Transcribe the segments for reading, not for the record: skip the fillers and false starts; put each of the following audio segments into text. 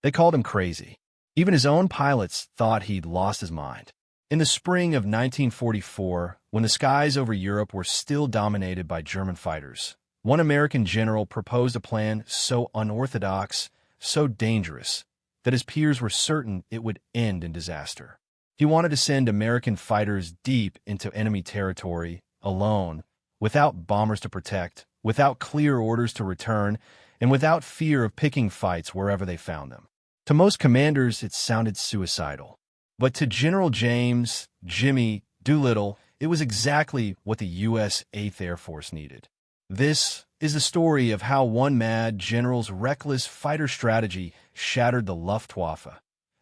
They called him crazy. Even his own pilots thought he'd lost his mind. In the spring of 1944, when the skies over Europe were still dominated by German fighters, one American general proposed a plan so unorthodox, so dangerous, that his peers were certain it would end in disaster. He wanted to send American fighters deep into enemy territory, alone, without bombers to protect, without clear orders to return, and without fear of picking fights wherever they found them. To most commanders, it sounded suicidal. But to General James "Jimmy" Doolittle, it was exactly what the U.S. 8th Air Force needed. This is the story of how one mad general's reckless fighter strategy shattered the Luftwaffe,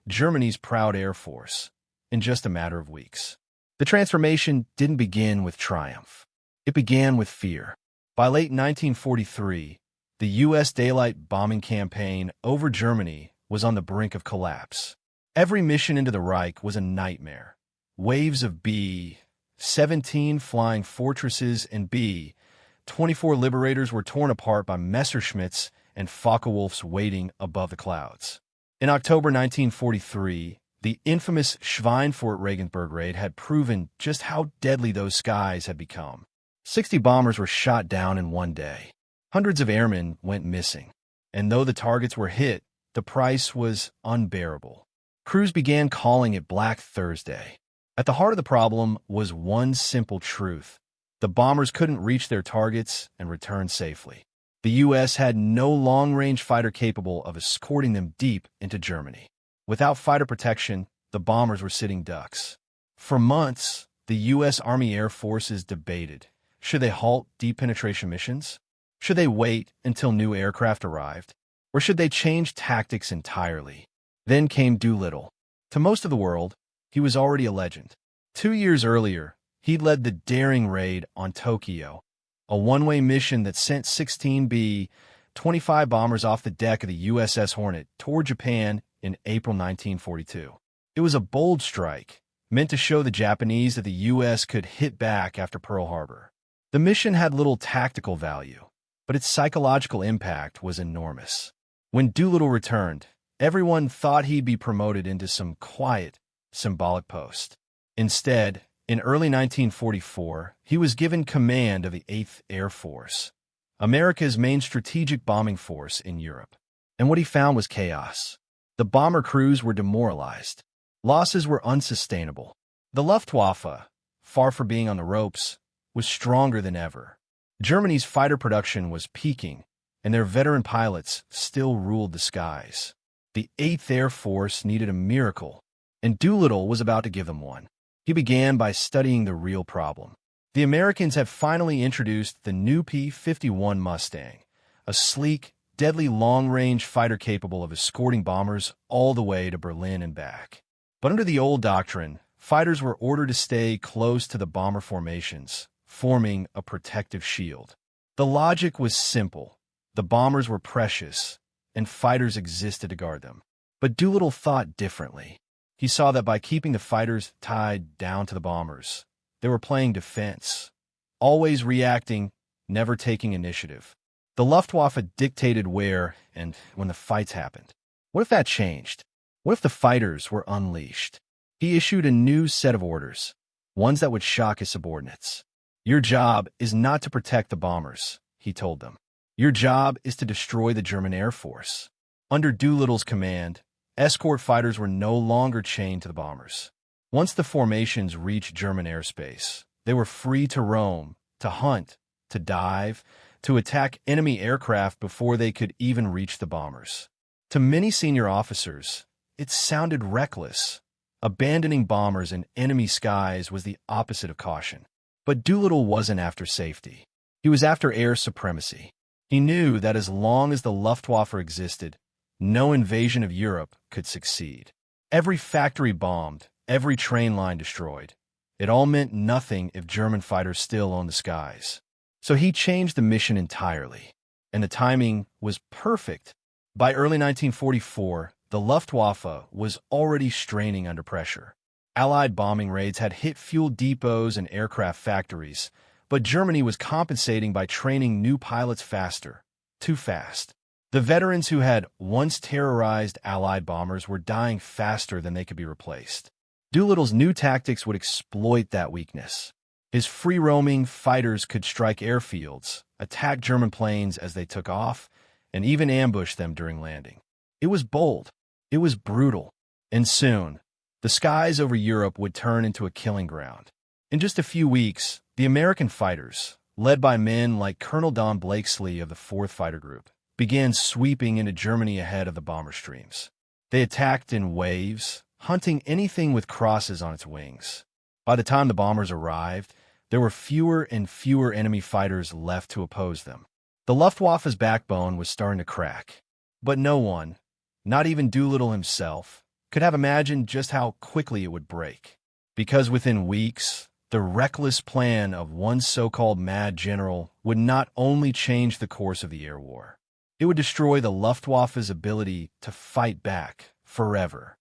Germany's proud air force, in just a matter of weeks. The transformation didn't begin with triumph. It began with fear. By late 1943, the U.S. daylight bombing campaign over Germany was on the brink of collapse. Every mission into the Reich was a nightmare. Waves of B-17 flying fortresses and B-24 liberators were torn apart by Messerschmitts and Focke-Wulfs waiting above the clouds. In October 1943, the infamous Schweinfurt-Regensburg raid had proven just how deadly those skies had become. 60 bombers were shot down in one day. Hundreds of airmen went missing. And though the targets were hit, the price was unbearable. Crews began calling it Black Thursday. At the heart of the problem was one simple truth. The bombers couldn't reach their targets and return safely. The U.S. had no long-range fighter capable of escorting them deep into Germany. Without fighter protection, the bombers were sitting ducks. For months, the U.S. Army Air Forces debated. Should they halt deep penetration missions? Should they wait until new aircraft arrived? Or should they change tactics entirely? Then came Doolittle. To most of the world, he was already a legend. 2 years earlier, he'd led the daring raid on Tokyo, a one-way mission that sent 16 B-25 bombers off the deck of the USS Hornet toward Japan in April 1942. It was a bold strike, meant to show the Japanese that the U.S. could hit back after Pearl Harbor. The mission had little tactical value, but its psychological impact was enormous. When Doolittle returned, everyone thought he'd be promoted into some quiet, symbolic post. Instead, in early 1944, he was given command of the 8th Air Force, America's main strategic bombing force in Europe. And what he found was chaos. The bomber crews were demoralized. Losses were unsustainable. The Luftwaffe, far from being on the ropes, was stronger than ever. Germany's fighter production was peaking, and their veteran pilots still ruled the skies. The 8th Air Force needed a miracle, and Doolittle was about to give them one. He began by studying the real problem. The Americans had finally introduced the new P-51 Mustang, a sleek, deadly long-range fighter capable of escorting bombers all the way to Berlin and back. But under the old doctrine, fighters were ordered to stay close to the bomber formations, forming a protective shield. The logic was simple. The bombers were precious, and fighters existed to guard them. But Doolittle thought differently. He saw that by keeping the fighters tied down to the bombers, they were playing defense, always reacting, never taking initiative. The Luftwaffe dictated where and when the fights happened. What if that changed? What if the fighters were unleashed? He issued a new set of orders, ones that would shock his subordinates. Your job is not to protect the bombers, he told them. Your job is to destroy the German Air Force. Under Doolittle's command, escort fighters were no longer chained to the bombers. Once the formations reached German airspace, they were free to roam, to hunt, to dive, to attack enemy aircraft before they could even reach the bombers. To many senior officers, it sounded reckless. Abandoning bombers in enemy skies was the opposite of caution. But Doolittle wasn't after safety. He was after air supremacy. He knew that as long as the Luftwaffe existed, no invasion of Europe could succeed. Every factory bombed, every train line destroyed. It all meant nothing if German fighters still owned the skies. So he changed the mission entirely. And the timing was perfect. By early 1944, the Luftwaffe was already straining under pressure. Allied bombing raids had hit fuel depots and aircraft factories, but Germany was compensating by training new pilots faster, too fast. The veterans who had once terrorized Allied bombers were dying faster than they could be replaced. Doolittle's new tactics would exploit that weakness. His free-roaming fighters could strike airfields, attack German planes as they took off, and even ambush them during landing. It was bold. It was brutal. And soon, the skies over Europe would turn into a killing ground. In just a few weeks, the American fighters, led by men like Colonel Don Blakesley of the 4th Fighter Group, began sweeping into Germany ahead of the bomber streams. They attacked in waves, hunting anything with crosses on its wings. By the time the bombers arrived, there were fewer and fewer enemy fighters left to oppose them. The Luftwaffe's backbone was starting to crack. But no one, not even Doolittle himself, could have imagined just how quickly it would break. Because within weeks, the reckless plan of one so-called mad general would not only change the course of the air war, it would destroy the Luftwaffe's ability to fight back forever.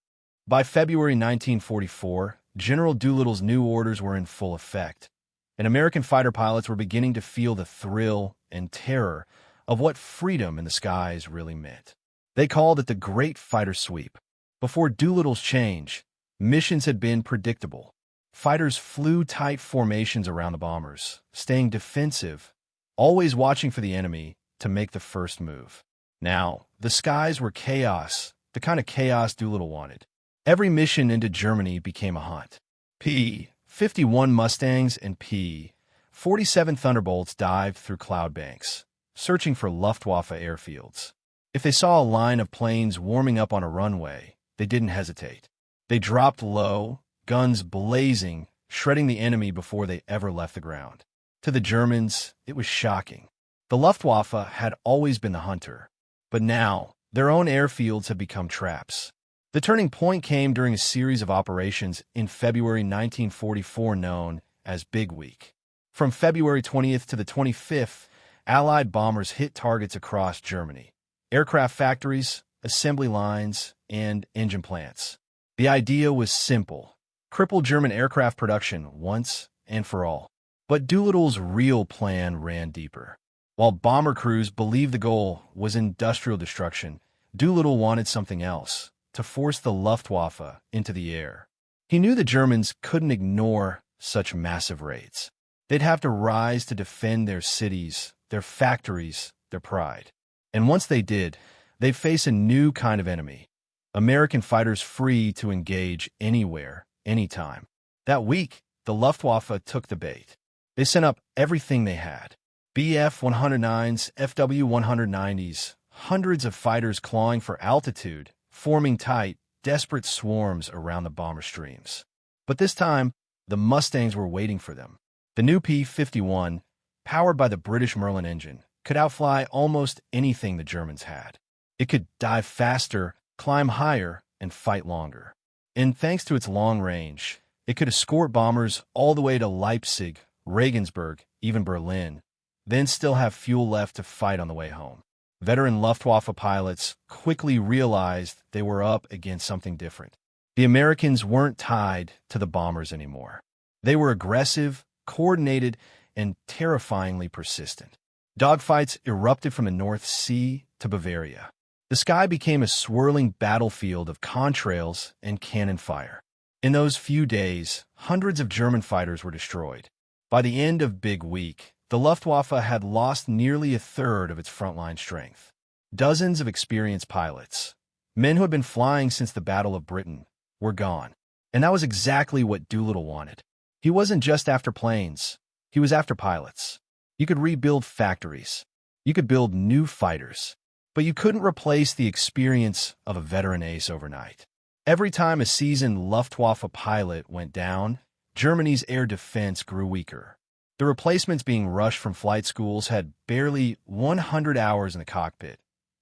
By February 1944, General Doolittle's new orders were in full effect, and American fighter pilots were beginning to feel the thrill and terror of what freedom in the skies really meant. They called it the Great Fighter Sweep. Before Doolittle's change, missions had been predictable. Fighters flew tight formations around the bombers, staying defensive, always watching for the enemy to make the first move. Now, the skies were chaos, the kind of chaos Doolittle wanted. Every mission into Germany became a hunt. P-51 Mustangs and P-47 Thunderbolts dived through cloud banks, searching for Luftwaffe airfields. If they saw a line of planes warming up on a runway, they didn't hesitate. They dropped low, guns blazing, shredding the enemy before they ever left the ground. To the Germans, it was shocking. The Luftwaffe had always been the hunter, but now their own airfields had become traps. The turning point came during a series of operations in February 1944 known as Big Week. From February 20th to the 25th, Allied bombers hit targets across Germany: aircraft factories, assembly lines, and engine plants. The idea was simple: cripple German aircraft production once and for all. But Doolittle's real plan ran deeper. While bomber crews believed the goal was industrial destruction, Doolittle wanted something else: to force the Luftwaffe into the air. He knew the Germans couldn't ignore such massive raids. They'd have to rise to defend their cities, their factories, their pride. And once they did, they'd face a new kind of enemy: American fighters free to engage anywhere, anytime. That week, the Luftwaffe took the bait. They sent up everything they had: Bf-109s, Fw-190s, hundreds of fighters clawing for altitude, forming tight, desperate swarms around the bomber streams. But this time, the Mustangs were waiting for them. The new P-51, powered by the British Merlin engine, could outfly almost anything the Germans had. It could dive faster, climb higher, and fight longer. And thanks to its long range, it could escort bombers all the way to Leipzig, Regensburg, even Berlin, then still have fuel left to fight on the way home. Veteran Luftwaffe pilots quickly realized they were up against something different. The Americans weren't tied to the bombers anymore. They were aggressive, coordinated, and terrifyingly persistent. Dogfights erupted from the North Sea to Bavaria. The sky became a swirling battlefield of contrails and cannon fire. In those few days, hundreds of German fighters were destroyed. By the end of Big Week, the Luftwaffe had lost nearly a third of its frontline strength. Dozens of experienced pilots, men who had been flying since the Battle of Britain, were gone. And that was exactly what Doolittle wanted. He wasn't just after planes. He was after pilots. You could rebuild factories. You could build new fighters. But you couldn't replace the experience of a veteran ace overnight. Every time a seasoned Luftwaffe pilot went down, Germany's air defense grew weaker. The replacements being rushed from flight schools had barely 100 hours in the cockpit.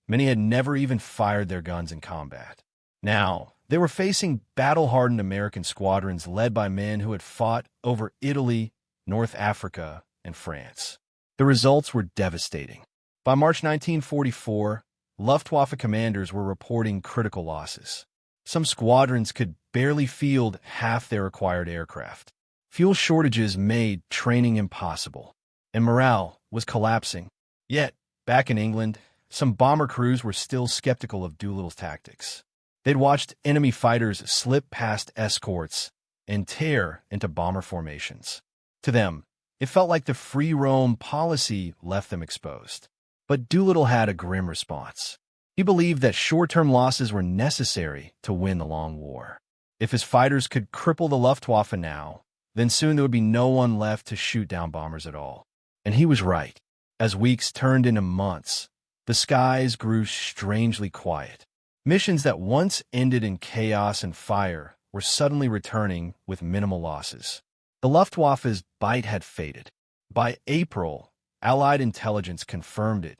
Many had never even fired their guns in combat. Now, they were facing battle-hardened American squadrons led by men who had fought over Italy, North Africa, and France. The results were devastating. By March 1944, Luftwaffe commanders were reporting critical losses. Some squadrons could barely field half their required aircraft. Fuel shortages made training impossible, and morale was collapsing. Yet, back in England, some bomber crews were still skeptical of Doolittle's tactics. They'd watched enemy fighters slip past escorts and tear into bomber formations. To them, it felt like the free roam policy left them exposed. But Doolittle had a grim response. He believed that short-term losses were necessary to win the long war. If his fighters could cripple the Luftwaffe now, then soon there would be no one left to shoot down bombers at all. And he was right. As weeks turned into months, the skies grew strangely quiet. Missions that once ended in chaos and fire were suddenly returning with minimal losses. The Luftwaffe's bite had faded. By April, Allied intelligence confirmed it.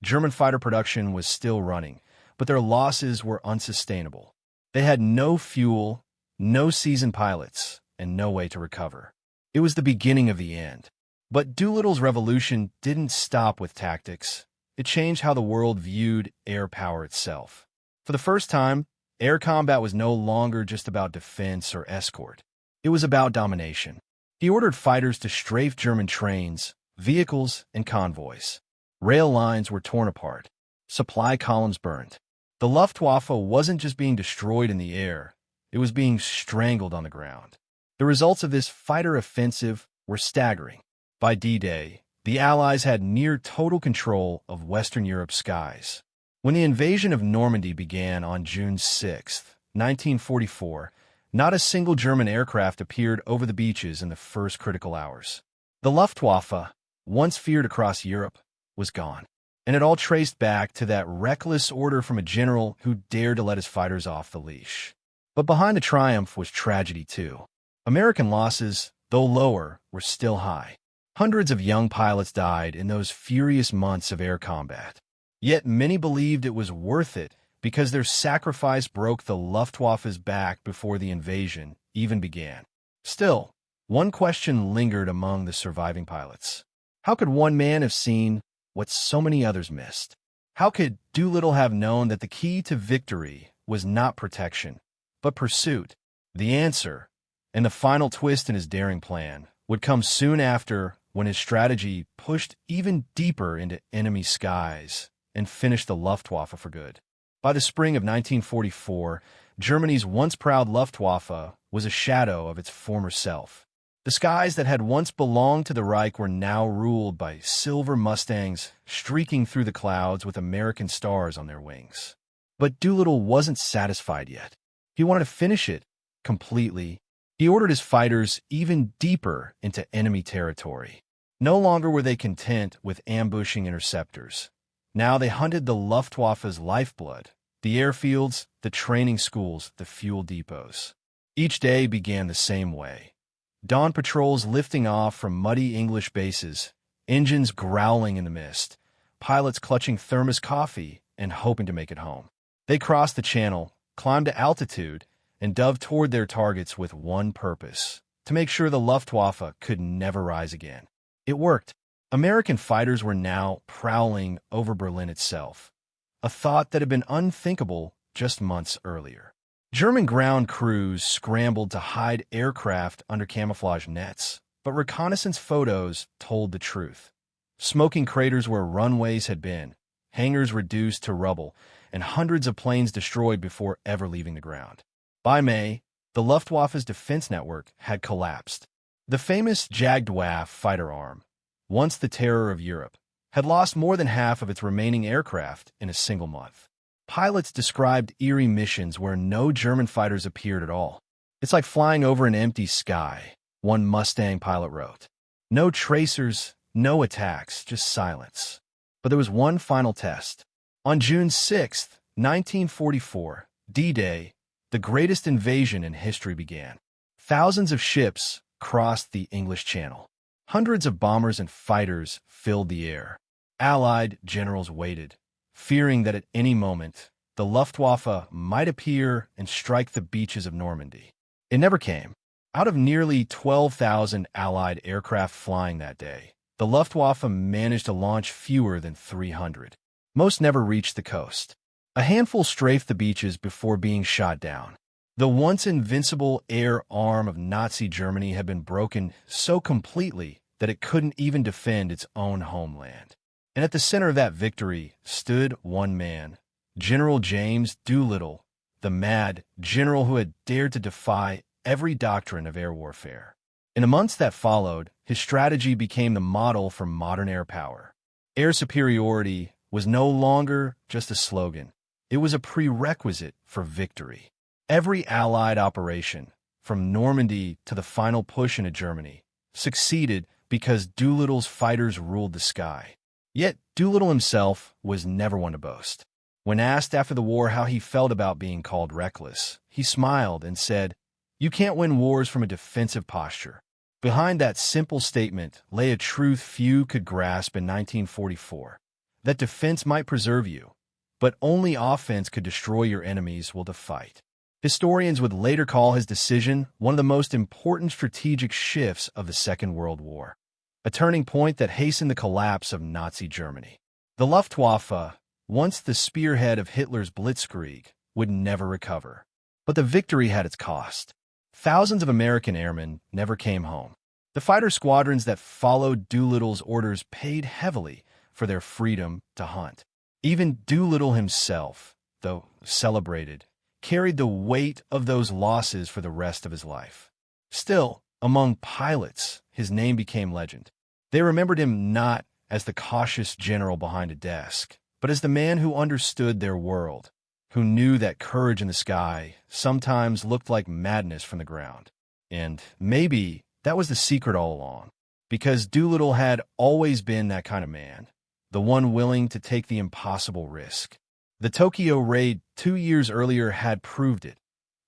German fighter production was still running, but their losses were unsustainable. They had no fuel, no seasoned pilots, and no way to recover. It was the beginning of the end. But Doolittle's revolution didn't stop with tactics. It changed how the world viewed air power itself. For the first time, air combat was no longer just about defense or escort. It was about domination. He ordered fighters to strafe German trains, vehicles, and convoys. Rail lines were torn apart. Supply columns burned. The Luftwaffe wasn't just being destroyed in the air, it was being strangled on the ground. The results of this fighter offensive were staggering. By D-Day, the Allies had near total control of Western Europe's skies. When the invasion of Normandy began on June 6, 1944, not a single German aircraft appeared over the beaches in the first critical hours. The Luftwaffe, once feared across Europe, was gone. And it all traced back to that reckless order from a general who dared to let his fighters off the leash. But behind the triumph was tragedy too. American losses, though lower, were still high. Hundreds of young pilots died in those furious months of air combat. Yet many believed it was worth it because their sacrifice broke the Luftwaffe's back before the invasion even began. Still, one question lingered among the surviving pilots. How could one man have seen what so many others missed? How could Doolittle have known that the key to victory was not protection, but pursuit? The answer, and the final twist in his daring plan, would come soon after, when his strategy pushed even deeper into enemy skies and finished the Luftwaffe for good. By the spring of 1944, Germany's once proud Luftwaffe was a shadow of its former self. The skies that had once belonged to the Reich were now ruled by silver Mustangs streaking through the clouds with American stars on their wings. But Doolittle wasn't satisfied yet. He wanted to finish it completely. He ordered his fighters even deeper into enemy territory. No longer were they content with ambushing interceptors. Now they hunted the Luftwaffe's lifeblood, the airfields, the training schools, the fuel depots. Each day began the same way. Dawn patrols lifting off from muddy English bases, engines growling in the mist, pilots clutching thermos coffee and hoping to make it home. They crossed the channel, climbed to altitude, and dove toward their targets with one purpose: to make sure the Luftwaffe could never rise again. It worked. American fighters were now prowling over Berlin itself, a thought that had been unthinkable just months earlier. German ground crews scrambled to hide aircraft under camouflage nets, but reconnaissance photos told the truth. Smoking craters where runways had been, hangars reduced to rubble, and hundreds of planes destroyed before ever leaving the ground. By May, the Luftwaffe's defense network had collapsed. The famous WWII fighter arm, once the terror of Europe, had lost more than half of its remaining aircraft in a single month. Pilots described eerie missions where no German fighters appeared at all. "It's like flying over an empty sky," one Mustang pilot wrote. No tracers, no attacks, just silence. But there was one final test. On June 6, 1944, D-Day, the greatest invasion in history began. Thousands of ships crossed the English Channel. Hundreds of bombers and fighters filled the air. Allied generals waited, fearing that at any moment, the Luftwaffe might appear and strike the beaches of Normandy. It never came. Out of nearly 12,000 Allied aircraft flying that day, the Luftwaffe managed to launch fewer than 300. Most never reached the coast. A handful strafed the beaches before being shot down. The once invincible air arm of Nazi Germany had been broken so completely that it couldn't even defend its own homeland. And at the center of that victory stood one man, General James Doolittle, the mad general who had dared to defy every doctrine of air warfare. In the months that followed, his strategy became the model for modern air power. Air superiority was no longer just a slogan. It was a prerequisite for victory. Every Allied operation, from Normandy to the final push into Germany, succeeded because Doolittle's fighters ruled the sky. Yet Doolittle himself was never one to boast. When asked after the war how he felt about being called reckless, he smiled and said, "You can't win wars from a defensive posture." Behind that simple statement lay a truth few could grasp in 1944, that defense might preserve you, but only offense could destroy your enemies will to fight. Historians would later call his decision one of the most important strategic shifts of the Second World War, a turning point that hastened the collapse of Nazi Germany. The Luftwaffe, once the spearhead of Hitler's blitzkrieg, would never recover. But the victory had its cost. Thousands of American airmen never came home. The fighter squadrons that followed Doolittle's orders paid heavily for their freedom to hunt. Even Doolittle himself, though celebrated, carried the weight of those losses for the rest of his life. Still, among pilots, his name became legend. They remembered him not as the cautious general behind a desk, but as the man who understood their world, who knew that courage in the sky sometimes looked like madness from the ground. And maybe that was the secret all along, because Doolittle had always been that kind of man, the one willing to take the impossible risk. The Tokyo raid 2 years earlier had proved it.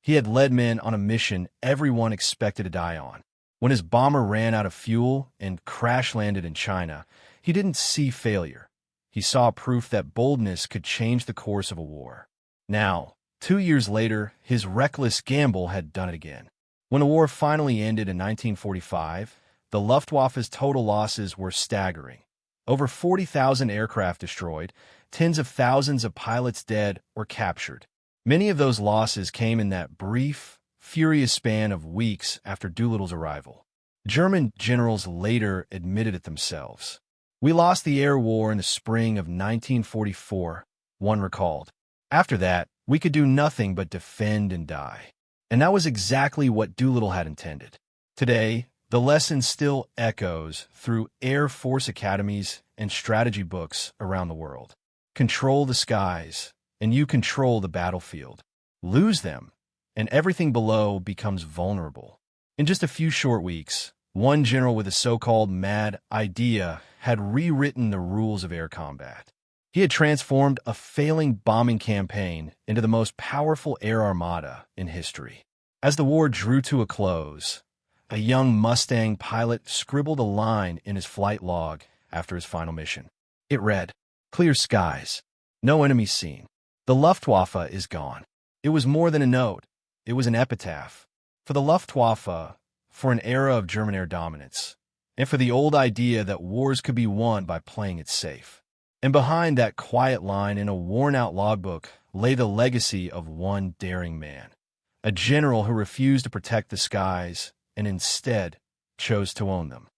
He had led men on a mission everyone expected to die on. When his bomber ran out of fuel and crash-landed in China, he didn't see failure. He saw proof that boldness could change the course of a war. Now, 2 years later, his reckless gamble had done it again. When the war finally ended in 1945, the Luftwaffe's total losses were staggering. Over 40,000 aircraft destroyed, tens of thousands of pilots dead or captured. Many of those losses came in that brief, furious span of weeks after Doolittle's arrival. German generals later admitted it themselves. "We lost the air war in the spring of 1944, one recalled. After that, we could do nothing but defend and die." And that was exactly what Doolittle had intended. Today, the lesson still echoes through Air Force academies and strategy books around the world. Control the skies, and you control the battlefield. Lose them, and everything below becomes vulnerable. In just a few short weeks, one general with a so-called mad idea had rewritten the rules of air combat. He had transformed a failing bombing campaign into the most powerful air armada in history. As the war drew to a close, a young Mustang pilot scribbled a line in his flight log after his final mission. It read, "Clear skies. No enemies seen. The Luftwaffe is gone." It was more than a note. It was an epitaph. For the Luftwaffe, for an era of German air dominance, and for the old idea that wars could be won by playing it safe. And behind that quiet line in a worn-out logbook lay the legacy of one daring man, a general who refused to protect the skies and instead chose to own them.